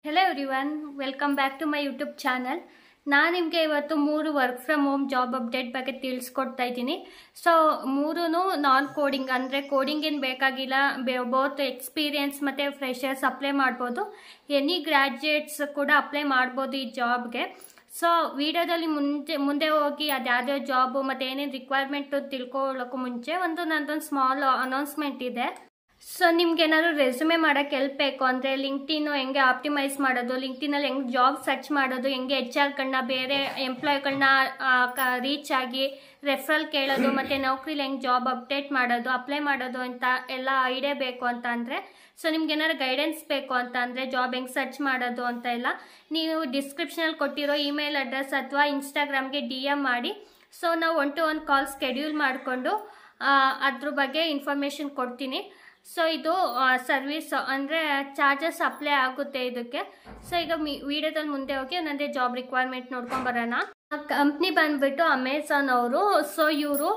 Hello everyone, welcome back to my YouTube channel. ನಾನು ನಿಮಗೆ ಇವತ್ತು 3 work from home job update ಬಗ್ಗೆ ತಿಳಿಸ್ಕೊಡ್ತಾ ಇದ್ದೀನಿ. ಸೊ 3 ನಾನ್ ಕೋಡಿಂಗ್, ಅಂದರೆ ಕೋಡಿಂಗ್ ಏನು ಬೇಕಾಗಿಲ್ಲ. ಬೋತ್ ಎಕ್ಸ್ಪೀರಿಯನ್ಸ್ ಮತ್ತು ಫ್ರೆಷರ್ಸ್ ಅಪ್ಲೈ ಮಾಡ್ಬೋದು. ಎನಿ ಗ್ರ್ಯಾಜುಯೇಟ್ಸ್ ಕೂಡ ಅಪ್ಲೈ ಮಾಡ್ಬೋದು ಈ ಜಾಬ್ಗೆ. ಸೊ ವಿಡಿಯೋದಲ್ಲಿ ಮುಂದೆ ಹೋಗಿ ಅದ್ಯಾವುದೇ ಜಾಬು ಮತ್ತು ಏನೇನು ರಿಕ್ವೈರ್ಮೆಂಟು ತಿಳ್ಕೊಳ್ಳೋಕ್ಕೂ ಮುಂಚೆ ನಂದೊಂದು ಸ್ಮಾಲ್ ಅನೌನ್ಸ್ಮೆಂಟ್ ಇದೆ. ಸೊ ನಿಮ್ಗೆ ಏನಾದ್ರು ರೆಸ್ಯೂಮೆ ಮಾಡೋಕ್ಕೆ ಹೆಲ್ಪ್ ಬೇಕು ಅಂದರೆ ಲಿಂಕ್ಡ್ಇನ್ ಹೆಂಗೆ ಆಪ್ಟಿಮೈಸ್ ಮಾಡೋದು, ಲಿಂಕ್ಡ್ಇನಲ್ಲಿ ಹೆಂಗೆ ಜಾಬ್ ಸರ್ಚ್ ಮಾಡೋದು, ಹೆಂಗೆ HR ಬೇರೆ ಎಂಪ್ಲಾಯ್ಗಳನ್ನ ರೀಚ್ ಆಗಿ ರೆಫರಲ್ ಕೇಳೋದು, ಮತ್ತು ನೌಕರಿಲಿ ಹೆಂಗೆ ಜಾಬ್ ಅಪ್ಡೇಟ್ ಮಾಡೋದು, ಅಪ್ಲೈ ಮಾಡೋದು ಅಂತ ಎಲ್ಲ ಐಡಿಯಾ ಬೇಕು ಅಂತ ಅಂದರೆ, ಸೊ ನಿಮ್ಗೆ ಏನಾದ್ರು ಗೈಡೆನ್ಸ್ ಬೇಕು ಅಂತ ಅಂದರೆ, ಜಾಬ್ ಹೆಂಗೆ ಸರ್ಚ್ ಮಾಡೋದು ಅಂತ ಎಲ್ಲ ನೀವು ಡಿಸ್ಕ್ರಿಪ್ಷನಲ್ಲಿ ಕೊಟ್ಟಿರೋ ಇಮೇಲ್ ಅಡ್ರೆಸ್ ಅಥವಾ ಇನ್ಸ್ಟಾಗ್ರಾಮ್ಗೆ DM ಮಾಡಿ. ಸೊ ನಾವು 1-to-1 ಕಾಲ್ ಸ್ಕೆಡ್ಯೂಲ್ ಮಾಡಿಕೊಂಡು ಅದ್ರ ಬಗ್ಗೆ ಇನ್ಫಾರ್ಮೇಷನ್ ಕೊಡ್ತೀನಿ. ಸೊ ಇದು ಸರ್ವಿಸ್ ಅಂದರೆ ಚಾರ್ಜಸ್ ಅಪ್ಲೈ ಆಗುತ್ತೆ ಇದಕ್ಕೆ. ಸೊ ಈಗ ವಿಡಿಯೋದಲ್ಲಿ ಮುಂದೆ ಹೋಗಿ ಒಂದೊಂದೇ ಜಾಬ್ ರಿಕ್ವೈರ್ಮೆಂಟ್ ನೋಡ್ಕೊಂಡು ಬರೋಣ. ಕಂಪ್ನಿ ಬಂದ್ಬಿಟ್ಟು ಅಮೆಝಾನ್ ಅವರು. ಸೊ ಇವರು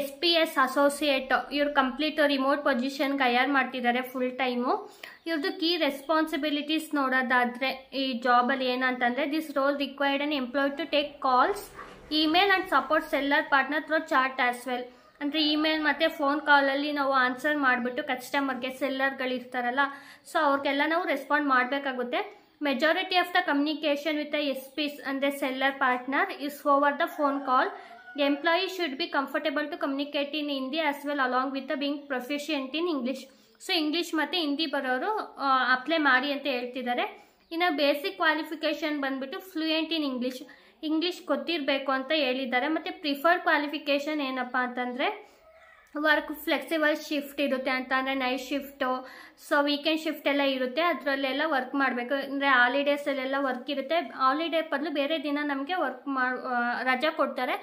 SPS ಅಸೋಸಿಯೇಟ್, ಇವ್ರು ಕಂಪ್ಲೀಟ್ ರಿಮೋಟ್ ಪೊಸಿಷನ್ಗೆ ಹೈಯರ್ ಮಾಡ್ತಿದ್ದಾರೆ ಫುಲ್ ಟೈಮು. ಇವ್ರದ್ದು ಕೀ ರೆಸ್ಪಾನ್ಸಿಬಿಲಿಟೀಸ್ ನೋಡೋದಾದರೆ ಈ ಜಾಬಲ್ಲಿ ಏನಂತಂದರೆ, this role required an employee to take calls, email and support seller partner through chat as well. ಅಂದರೆ ಇಮೇಲ್ ಮತ್ತು ಫೋನ್ ಕಾಲಲ್ಲಿ ನಾವು ಆನ್ಸರ್ ಮಾಡಿಬಿಟ್ಟು ಕಸ್ಟಮರ್ಗೆ, ಸೆಲ್ಲರ್ಗಳಿರ್ತಾರಲ್ಲ, ಸೊ ಅವ್ರಿಗೆಲ್ಲ ನಾವು ರೆಸ್ಪಾಂಡ್ ಮಾಡಬೇಕಾಗುತ್ತೆ. Majority of the communication with the SPs ಅಂದರೆ seller partner is over the phone call. Employee should be comfortable to communicate in Hindi as well along with the being proficient in English. So English ಮತ್ತು ಹಿಂದಿ ಬರೋರು apply ಮಾಡಿ ಅಂತ ಹೇಳ್ತಿದ್ದಾರೆ. ಇನ್ನು basic qualification ಬಂದ್ಬಿಟ್ಟು fluent in English ಗೊತ್ತಿರಬೇಕು ಅಂತ ಹೇಳಿದ್ದಾರೆ. ಮತ್ತು ಪ್ರಿಫರ್ಡ್ ಕ್ವಾಲಿಫಿಕೇಷನ್ ಏನಪ್ಪ ಅಂತಂದರೆ, ವರ್ಕ್ ಫ್ಲೆಕ್ಸಿಬಲ್ ಶಿಫ್ಟ್ ಇರುತ್ತೆ ಅಂತ ಅಂದರೆ night shift, so weekend shift ಎಲ್ಲ ಇರುತ್ತೆ, ಅದರಲ್ಲೆಲ್ಲ ವರ್ಕ್ ಮಾಡಬೇಕು. ಅಂದರೆ ಹಾಲಿಡೇಸಲ್ಲೆಲ್ಲ ವರ್ಕ್ ಇರುತ್ತೆ. ಹಾಲಿಡೇ ಬದಲು ಬೇರೆ ದಿನ ನಮಗೆ ರಜಾ ಕೊಡ್ತಾರೆ,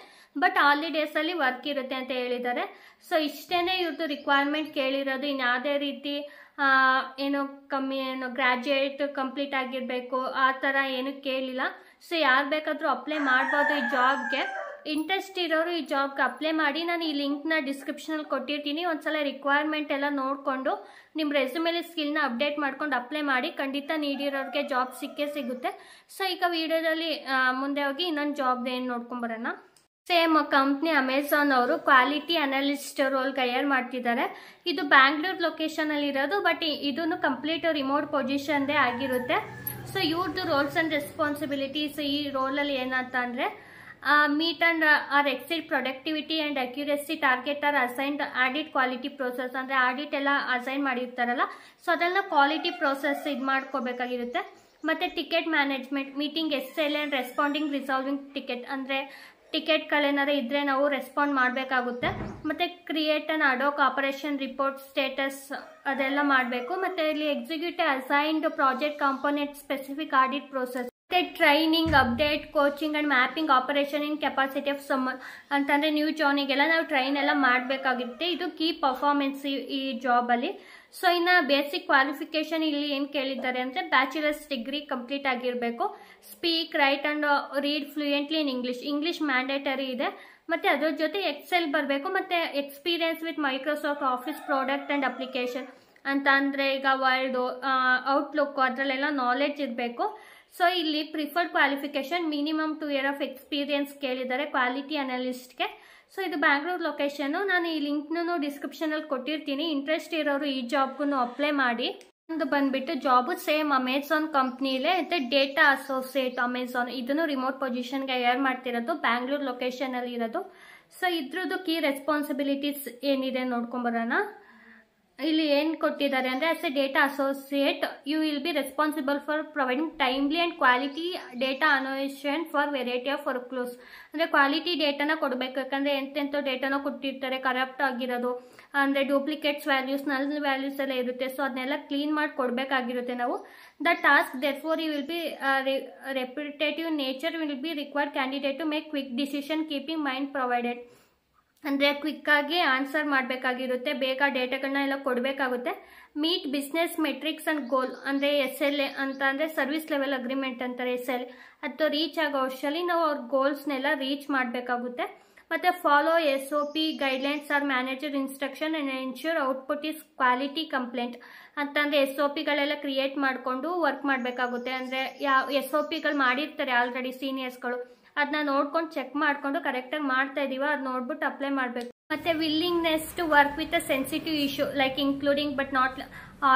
ಬಟ್ ಹಾಲಿಡೇಸಲ್ಲಿ ವರ್ಕ್ ಇರುತ್ತೆ ಅಂತ ಹೇಳಿದ್ದಾರೆ. ಸೊ ಇಷ್ಟೇ ಇವ್ರದ್ದು ರಿಕ್ವೈರ್ಮೆಂಟ್ ಕೇಳಿರೋದು. ಇನ್ಯಾವುದೇ ರೀತಿ ಏನು ಗ್ರ್ಯಾಜುಯೇಟ್ ಕಂಪ್ಲೀಟ್ ಆಗಿರಬೇಕು ಆ ಥರ ಏನು ಕೇಳಿಲ್ಲ. ಸೊ ಯಾರು ಬೇಕಾದರೂ ಅಪ್ಲೈ ಮಾಡ್ಬೋದು ಈ ಜಾಬ್ಗೆ. ಇಂಟ್ರೆಸ್ಟ್ ಇರೋರು ಈ ಜಾಬ್ಗೆ ಅಪ್ಲೈ ಮಾಡಿ. ನಾನು ಈ ಲಿಂಕ್ನ ಡಿಸ್ಕ್ರಿಪ್ಷನಲ್ಲಿ ಕೊಟ್ಟಿರ್ತೀನಿ. ಒಂದ್ಸಲ ರಿಕ್ವೈರ್ಮೆಂಟ್ ಎಲ್ಲ ನೋಡಿಕೊಂಡು ನಿಮ್ಮ ರೆಸ್ಯೂಮೇಲಿ ಸ್ಕಿಲ್ನ ಅಪ್ಡೇಟ್ ಮಾಡ್ಕೊಂಡು ಅಪ್ಲೈ ಮಾಡಿ. ಖಂಡಿತ ನೀಡಿರೋರಿಗೆ ಜಾಬ್ ಸಿಗುತ್ತೆ. ಸೊ ಈಗ ವಿಡಿಯೋದಲ್ಲಿ ಮುಂದೆ ಹೋಗಿ ಇನ್ನೊಂದು ಜಾಬ್ದು ಏನು ನೋಡ್ಕೊಂಬರೋಣ. ಸೇಮ್ ಕಂಪ್ನಿ ಅಮೆಝಾನ್ ಅವರು ಕ್ವಾಲಿಟಿ ಅನಾಲಿಸ್ಟ್ ರೋಲ್ಗೆ ಹೈಯರ್ ಮಾಡ್ತಿದ್ದಾರೆ. ಇದು ಬ್ಯಾಂಗ್ಳೂರ್ ಲೊಕೇಶನಲ್ಲಿ ಇರೋದು, ಬಟ್ ಇದನ್ನು ಕಂಪ್ಲೀಟ್ ರಿಮೋಟ್ ಪೊಸಿಷನ್ದೇ ಆಗಿರುತ್ತೆ. ಸೊ ಇವ್ರದ್ದು ರೋಲ್ಸ್ ಆ್ಯಂಡ್ ರೆಸ್ಪಾನ್ಸಿಬಿಲಿಟೀಸ್ ಈ ರೋಲಲ್ಲಿ ಏನಂತ ಅಂದರೆ, meet and or exceed productivity and accuracy target are assigned audit quality process. ಅಂದರೆ ಆಡಿಟ್ ಎಲ್ಲ ಅಸೈನ್ ಮಾಡಿರ್ತಾರಲ್ಲ, ಸೊ ಅದೆಲ್ಲ ಕ್ವಾಲಿಟಿ ಪ್ರೋಸೆಸ್ ಇದು ಮಾಡ್ಕೋಬೇಕಾಗಿರುತ್ತೆ. ಮತ್ತು ticket management, meeting SLA and responding resolving ticket, ಅಂದರೆ ಟಿಕೆಟ್ಗಳೇನಾರು ಇದ್ದರೆ ನಾವು ರೆಸ್ಪಾಂಡ್ ಮಾಡಬೇಕಾಗುತ್ತೆ. ಮತ್ತು create and ad hoc operation report status ಅದೆಲ್ಲ ಮಾಡಬೇಕು. ಮತ್ತು ಇಲ್ಲಿ executive assigned project component specific audit process, training, update, coaching and mapping operation in capacity of summer ಅಂತಂದರೆ ನ್ಯೂ ಜಾನಿಗೆಲ್ಲ ನಾವು ಟ್ರೈನ್ ಎಲ್ಲ ಮಾಡಬೇಕಾಗುತ್ತೆ. ಇದು ಕೀ ಪರ್ಫಾರ್ಮೆನ್ಸ್ ಈ ಜಾಬಲ್ಲಿ. ಸೊ ಇನ್ನು ಬೇಸಿಕ್ ಕ್ವಾಲಿಫಿಕೇಷನ್ ಇಲ್ಲಿ ಏನು ಕೇಳಿದ್ದಾರೆ ಅಂದರೆ, ಬ್ಯಾಚುಲರ್ಸ್ ಡಿಗ್ರಿ ಕಂಪ್ಲೀಟ್ ಆಗಿರಬೇಕು. Speak, right and read fluently in English mandatory ಇದೆ. ಮತ್ತು ಅದ್ರ ಜೊತೆ ಎಕ್ಸೆಲ್ ಬರಬೇಕು. ಮತ್ತು experience with Microsoft office product and application ಅಂತ ಅಂದರೆ ಈಗ ವರ್ಡು, ಔಟ್ಲುಕ್ ಅದರಲ್ಲೆಲ್ಲ ನಾಲೆಡ್ಜ್ ಇರಬೇಕು. ಸೊ ಇಲ್ಲಿ preferred qualification minimum 2 years of experience ಕೇಳಿದ್ದಾರೆ ಕ್ವಾಲಿಟಿ ಅನಾಲಿಸ್ಟ್ಗೆ. ಸೊ ಇದು ಬ್ಯಾಂಗ್ಳೂರ್ ಲೊಕೇಶನ್ನು. ನಾನು ಈ ಲಿಂಕ್ನೂ ಡಿಸ್ಕ್ರಿಪ್ಷನಲ್ಲಿ ಕೊಟ್ಟಿರ್ತೀನಿ. ಇಂಟ್ರೆಸ್ಟ್ ಇರೋರು ಈ ಜಾಬ್ಗೂ ಅಪ್ಲೈ ಮಾಡಿ. ಒಂದು ಬಂದ್ಬಿಟ್ಟು ಜಾಬು ಸೇಮ್ ಅಮೆಝಾನ್ ಕಂಪ್ನಿಲೇ ಮತ್ತು ಡೇಟಾ ಅಸೋಸಿಯೇಟ್ ಅಮೆಝಾನ್, ಇದನ್ನು ರಿಮೋಟ್ ಪೊಸಿಷನ್ಗೆ ಹೈಯರ್ ಮಾಡ್ತಿರೋದು, ಬ್ಯಾಂಗ್ಳೂರ್ ಲೊಕೇಶನಲ್ಲಿ ಇರೋದು. ಸೊ ಇದ್ರದ್ದು ಕೀ ರೆಸ್ಪಾನ್ಸಿಬಿಲಿಟೀಸ್ ಏನಿದೆ ನೋಡ್ಕೊಂಬರೋಣ. ಇಲ್ಲಿ ಏನು ಕೊಟ್ಟಿದ್ದಾರೆ ಅಂದರೆ, as a data associate you will be responsible for providing timely and quality data annotation for variety of workflows. ಅಂದರೆ ಕ್ವಾಲಿಟಿ ಡೇಟಾನ ಕೊಡಬೇಕು. ಯಾಕಂದರೆ ಎಂತೆಂಥ ಡೇಟಾನ ಕೊಟ್ಟಿರ್ತಾರೆ, ಕರಪ್ಟ್ ಆಗಿರೋದು, ಅಂದರೆ ಡೂಪ್ಲಿಕೇಟ್ಸ್ ವ್ಯಾಲ್ಯೂಸ್, ನಲ್ ವ್ಯಾಲ್ಯೂಸ್ ಎಲ್ಲ ಇರುತ್ತೆ. ಸೊ ಅದನ್ನೆಲ್ಲ ಕ್ಲೀನ್ ಮಾಡಿ ಕೊಡಬೇಕಾಗಿರುತ್ತೆ ನಾವು. The task therefore you will be repetitive nature will be required candidate to make quick decision keeping mind provided. ಅಂದರೆ ಕ್ವಿಕ್ಕಾಗಿ ಆನ್ಸರ್ ಮಾಡಬೇಕಾಗಿರುತ್ತೆ, ಬೇಗ ಡೇಟಾಗಳನ್ನ ಎಲ್ಲ ಕೊಡಬೇಕಾಗುತ್ತೆ. Meet business metrics and goal, ಅಂದರೆ SLA ಅಂತ ಅಂದರೆ ಸರ್ವಿಸ್ ಲೆವೆಲ್ ಅಗ್ರಿಮೆಂಟ್ ಅಂತಾರೆ SLA, ಅಥವಾ ರೀಚ್ ಆಗೋ ವರ್ಷದಲ್ಲಿ ನಾವು ಅವ್ರ ಗೋಲ್ಸ್ನೆಲ್ಲ ರೀಚ್ ಮಾಡಬೇಕಾಗುತ್ತೆ. ಮತ್ತು follow SOP guidelines or manager instruction and ensure output is quality complaint ಅಂತಂದರೆ SOPಗಳೆಲ್ಲ ಕ್ರಿಯೇಟ್ ಮಾಡಿಕೊಂಡು ವರ್ಕ್ ಮಾಡಬೇಕಾಗುತ್ತೆ. ಅಂದರೆ ಯಾವ SOPಗಳು ಮಾಡಿರ್ತಾರೆ ಆಲ್ರೆಡಿ ಸೀನಿಯರ್ಸ್ಗಳು, ಅದನ್ನ ನೋಡ್ಕೊಂಡು ಚೆಕ್ ಮಾಡಿಕೊಂಡು ಕರೆಕ್ಟಾಗಿ ಮಾಡ್ತಾ ಇದೀವ ಅದು ನೋಡ್ಬಿಟ್ಟು ಅಪ್ಲೈ ಮಾಡಬೇಕು. ಮತ್ತು willingness to work with a sensitive issue like including but not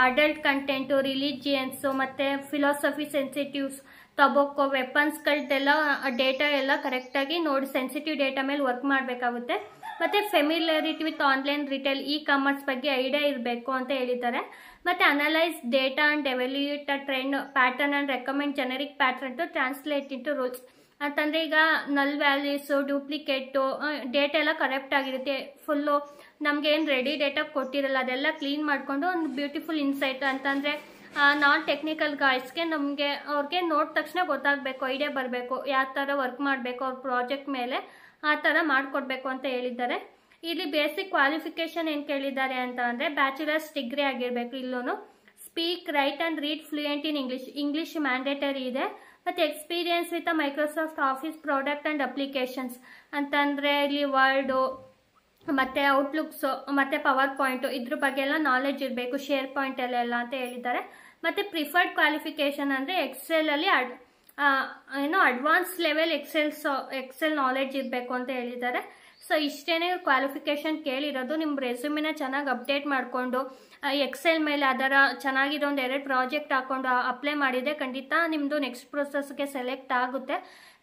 adult content, religions ಮತ್ತು ಫಿಲಾಸಫಿ ಸೆನ್ಸಿಟಿವ್ಸ್, ಟೊಬೊಕೊ, ವೆಪನ್ಸ್ಗಳದ್ದೆಲ್ಲ ಡೇಟಾ ಎಲ್ಲ ಕರೆಕ್ಟಾಗಿ ನೋಡಿ ಸೆನ್ಸಿಟಿವ್ ಡೇಟಾ ಮೇಲೆ ವರ್ಕ್ ಮಾಡಬೇಕಾಗುತ್ತೆ. ಮತ್ತು familiarity with online retail commerce ಬಗ್ಗೆ ಐಡಿಯಾ ಇರಬೇಕು ಅಂತ ಹೇಳಿದ್ದಾರೆ. ಮತ್ತು analyse data and evaluate a trend pattern and recommend generic pattern to translate into rules ಅಂತಂದರೆ ಈಗ ನಲ್ ವ್ಯಾಲ್ಯೂಸು, ಡೂಪ್ಲಿಕೇಟು ಡೇಟಾ ಎಲ್ಲ ಕರೆಕ್ಟ್ ಆಗಿರುತ್ತೆ. ಫುಲ್ಲು ನಮ್ಗೆ ಏನು ರೆಡಿ ಡೇಟಾ ಕೊಟ್ಟಿರಲ್ಲ ಅದೆಲ್ಲ ಕ್ಲೀನ್ ಮಾಡಿಕೊಂಡು ಒಂದು ಬ್ಯೂಟಿಫುಲ್ ಇನ್ಸೈಟ್ ಅಂತಂದರೆ ನಾನ್ ಟೆಕ್ನಿಕಲ್ ಗಾಯ್ಸ್ಗೆ ಅವ್ರಿಗೆ ನೋಡಿದ ತಕ್ಷಣ ಗೊತ್ತಾಗಬೇಕು, ಐಡಿಯಾ ಬರಬೇಕು, ಯಾವ ಥರ ವರ್ಕ್ ಮಾಡಬೇಕು ಅವ್ರ ಪ್ರಾಜೆಕ್ಟ್ ಮೇಲೆ ಆ ಥರ ಮಾಡಿಕೊಡ್ಬೇಕು ಅಂತ ಹೇಳಿದ್ದಾರೆ. ಇಲ್ಲಿ ಬೇಸಿಕ್ ಕ್ವಾಲಿಫಿಕೇಷನ್ ಏನು ಕೇಳಿದ್ದಾರೆ ಅಂತ ಅಂದರೆ ಬ್ಯಾಚುಲರ್ಸ್ ಡಿಗ್ರಿ ಆಗಿರಬೇಕು. ಇಲ್ಲೂ speak, right and read fluent in English mandatory ಇದೆ. ಮತ್ತು experience with Microsoft office product and applications ಅಂತಂದರೆ ಇಲ್ಲಿ ವರ್ಡು ಮತ್ತು ಔಟ್ಲುಕ್ಸು ಮತ್ತು ಪವರ್ ಪಾಯಿಂಟು ಇದ್ರ ಬಗ್ಗೆ ಎಲ್ಲ ನಾಲೆಜ್ ಇರಬೇಕು, ಶೇರ್ ಪಾಯಿಂಟ್ ಎಲ್ಲ ಅಂತ ಹೇಳಿದ್ದಾರೆ. ಮತ್ತು ಪ್ರಿಫರ್ಡ್ ಕ್ವಾಲಿಫಿಕೇಷನ್ ಅಂದರೆ ಎಕ್ಸೆಲಲ್ಲಿ ಅಡ್ವಾನ್ಸ್ ಲೆವೆಲ್ ಎಕ್ಸೆಲ್ ನಾಲೆಜ್ ಇರಬೇಕು ಅಂತ ಹೇಳಿದ್ದಾರೆ. ಸೊ ಇಷ್ಟೇನೆ ಕ್ವಾಲಿಫಿಕೇಷನ್ ಕೇಳಿರೋದು. ನಿಮ್ಮ ರೆಸ್ಯೂಮಿನ ಚೆನ್ನಾಗಿ ಅಪ್ಡೇಟ್ ಮಾಡಿಕೊಂಡು ಎಕ್ಸೆಲ್ ಮೇಲೆ ಅದರ ಚೆನ್ನಾಗಿರೋ ಒಂದು 2 ಪ್ರಾಜೆಕ್ಟ್ ಹಾಕ್ಕೊಂಡು ಅಪ್ಲೈ ಮಾಡಿದರೆ ಖಂಡಿತ ನಿಮ್ಮದು ನೆಕ್ಸ್ಟ್ ಪ್ರೊಸೆಸ್ಗೆ ಸೆಲೆಕ್ಟ್ ಆಗುತ್ತೆ.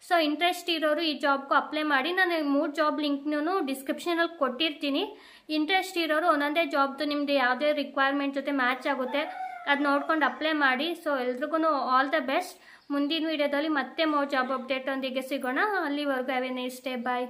ಸೊ ಇಂಟ್ರೆಸ್ಟ್ ಇರೋರು ಈ ಜಾಬ್ಗೂ ಅಪ್ಲೈ ಮಾಡಿ. ನಾನು 3 ಜಾಬ್ ಲಿಂಕ್ನೂ ಡಿಸ್ಕ್ರಿಪ್ಷನಲ್ಲಿ ಕೊಟ್ಟಿರ್ತೀನಿ. ಇಂಟ್ರೆಸ್ಟ್ ಇರೋರು ಒಂದೊಂದೇ ಜಾಬ್ದು ನಿಮ್ಮದು ಯಾವುದೇ ರಿಕ್ವೈರ್ಮೆಂಟ್ ಜೊತೆ ಮ್ಯಾಚ್ ಆಗುತ್ತೆ ಅದು ನೋಡ್ಕೊಂಡು ಅಪ್ಲೈ ಮಾಡಿ. ಸೊ ಎಲ್ರಿಗೂ ಆಲ್ ದ ಬೆಸ್ಟ್. ಮುಂದಿನ ವಿಡಿಯೋದಲ್ಲಿ ಮತ್ತೆ ಜಾಬ್ ಅಪ್ಡೇಟ್ ಒಂದಿಗೆ ಸಿಗೋಣ. ಅಲ್ಲಿವರೆಗೂ have a nice day. Bye.